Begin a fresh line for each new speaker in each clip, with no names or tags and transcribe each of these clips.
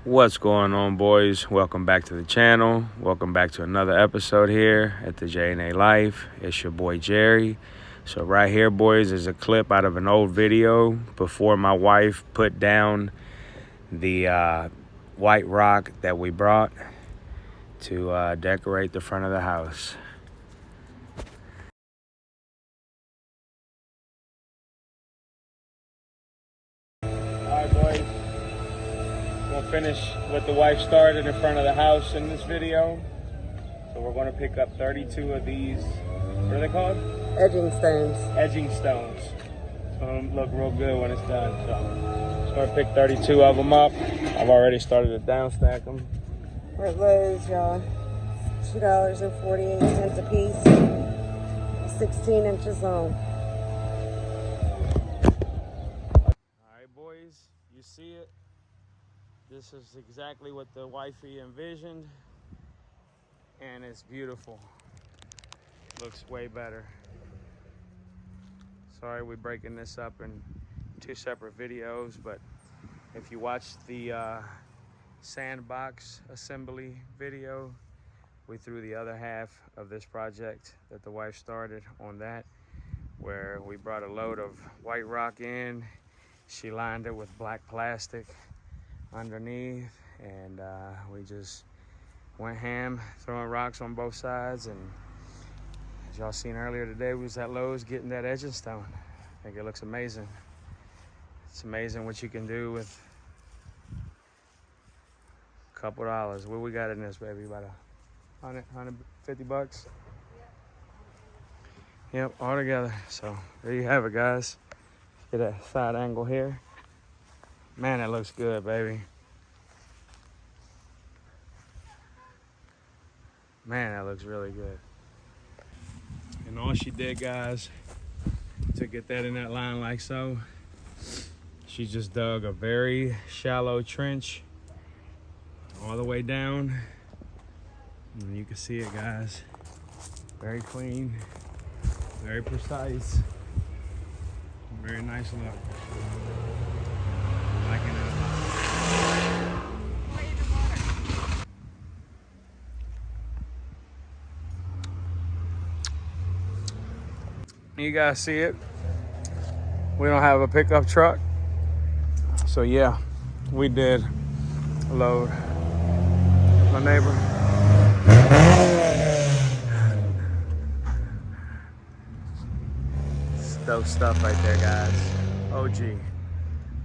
What's going on, boys? Welcome back to the channel. Welcome back to another episode here at the J&A Life. It's your boy Jerry. So right here, boys, is a clip out of an old video before my wife put down the white rock that we brought to decorate the front of the house. All right, boys. We'll finish what the wife started in front of the house in this video. So we're going to pick up 32 of these, what are they called?
Edging stones.
Edging stones. It's going to look real good when it's done. So just going to pick 32 of them up. I've already started to down stack them.
We're at Lowe's, y'all. $2.48 a piece. 16 inches long.
All right, boys, you see it. This is exactly what the wifey envisioned, and it's beautiful. Looks way better. Sorry we're breaking this up in two separate videos, but if you watched the sandbox assembly video, we threw the other half of this project that the wife started on that, where we brought a load of white rock in. She lined it with black plastic underneath, and we just went ham, throwing rocks on both sides. And as y'all seen earlier today, we was at Lowe's getting that edging stone. I think it looks amazing. It's amazing what you can do with a couple dollars. What we got in this baby? About $150. Yep, all together. So there you have it, guys. Get that side angle here. Man, that looks good, baby. Man, that looks really good. And all she did, guys, to get that in that line like so, she just dug a very shallow trench all the way down. And you can see it, guys. Very clean, very precise, very nice look. Liking it a lot. You guys see it. We don't have a pickup truck, so yeah, we did load my neighbor. Dope stuff right there, guys. OG.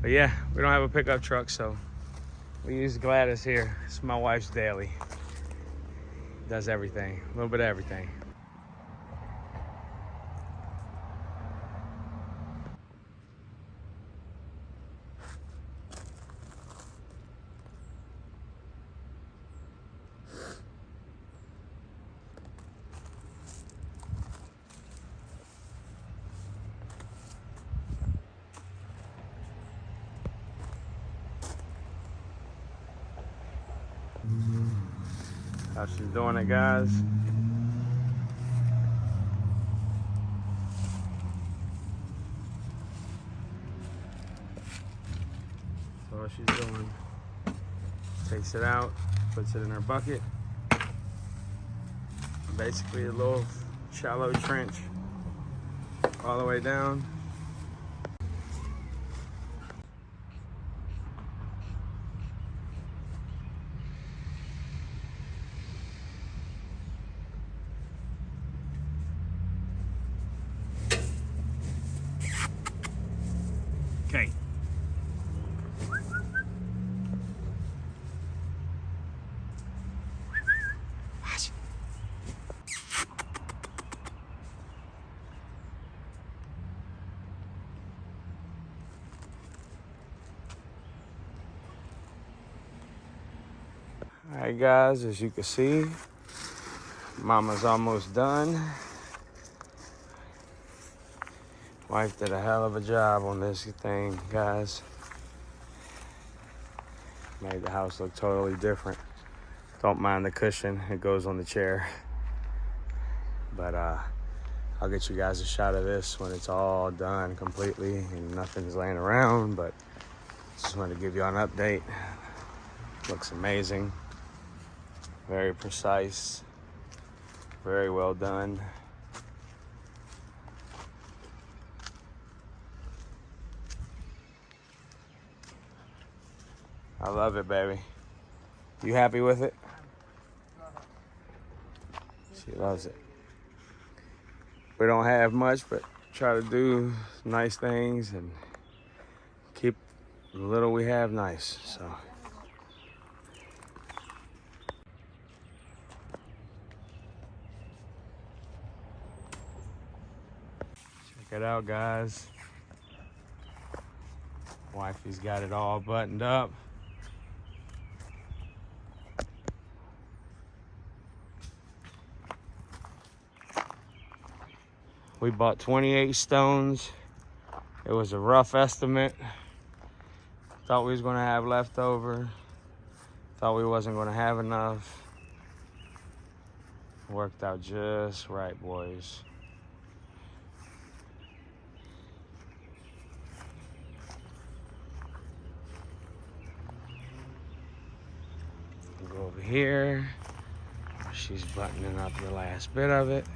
But yeah, we don't have a pickup truck, so we use Gladys here. It's my wife's daily. Does everything, a little bit of everything. How she's doing it, guys. So all she's doing, takes it out, puts it in her bucket. Basically a little shallow trench all the way down. Okay. All right, guys, as you can see, Mama's almost done. Wife did a hell of a job on this thing, guys. Made the house look totally different. Don't mind the cushion, it goes on the chair. But I'll get you guys a shot of this when it's all done completely and nothing's laying around. But just wanted to give you an update. Looks amazing. Very precise. Very well done. I love it, baby. You happy with it? She loves it. We don't have much, but try to do nice things and keep the little we have nice, so. Check it out, guys. Wifey's got it all buttoned up. We bought 28 stones. It was a rough estimate. Thought we was gonna have leftover. Thought we wasn't gonna have enough. Worked out just right, boys. We'll go over here. She's buttoning up the last bit of it.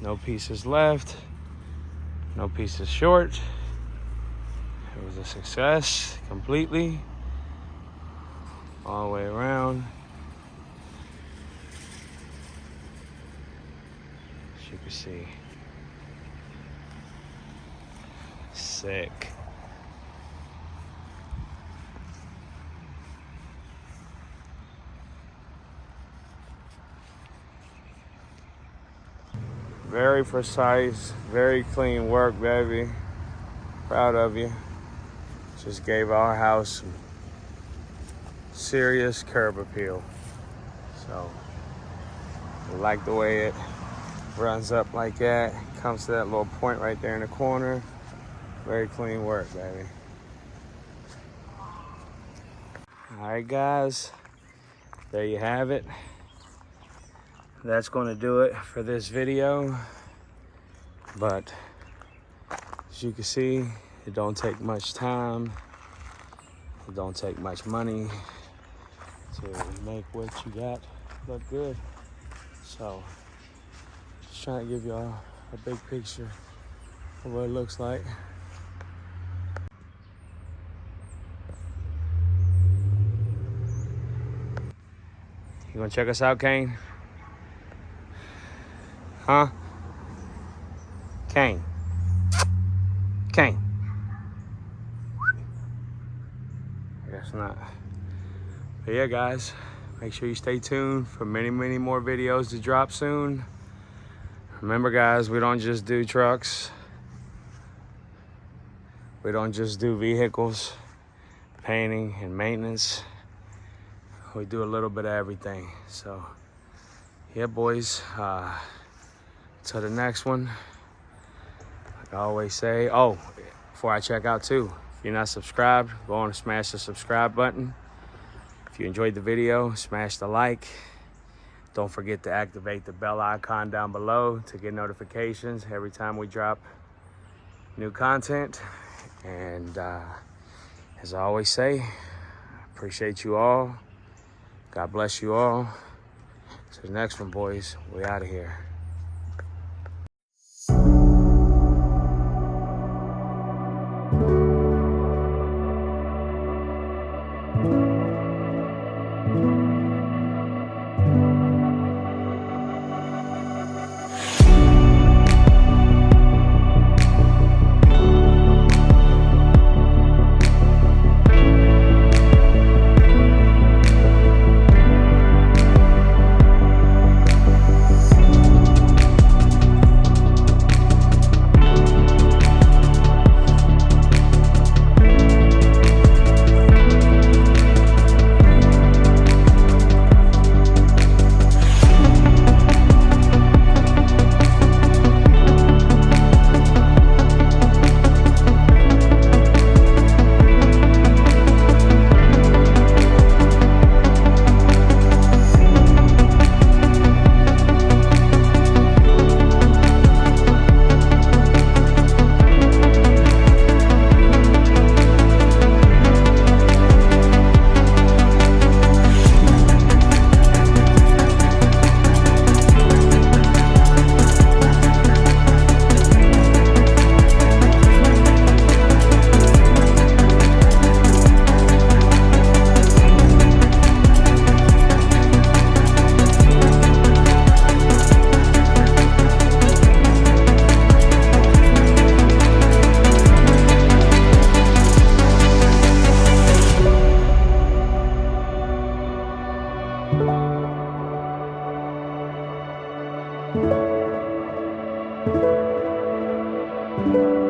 No pieces left, no pieces short. It was a success completely, all the way around. As you can see, sick. Very precise, very clean work, baby. Proud of you. Just gave our house some serious curb appeal. So, I like the way it runs up like that. Comes to that little point right there in the corner. Very clean work, baby. All right, guys. There you have it. That's going to do it for this video, but as you can see, it don't take much time, it don't take much money to make what you got look good. So just trying to give y'all a big picture of what it looks like. You gonna check us out, Kane? Huh? Kane. Kane. I guess not. But yeah, guys, make sure you stay tuned for many, many more videos to drop soon. Remember, guys, we don't just do trucks. We don't just do vehicles, painting and maintenance. We do a little bit of everything. So, yeah, boys. To the next one, like I always say, oh, before I check out too, if you're not subscribed, go on and smash the subscribe button. If you enjoyed the video, smash the like. Don't forget to activate the bell icon down below to get notifications every time we drop new content. And as I always say, appreciate you all. God bless you all. To the next one, boys. We out of here. Bye.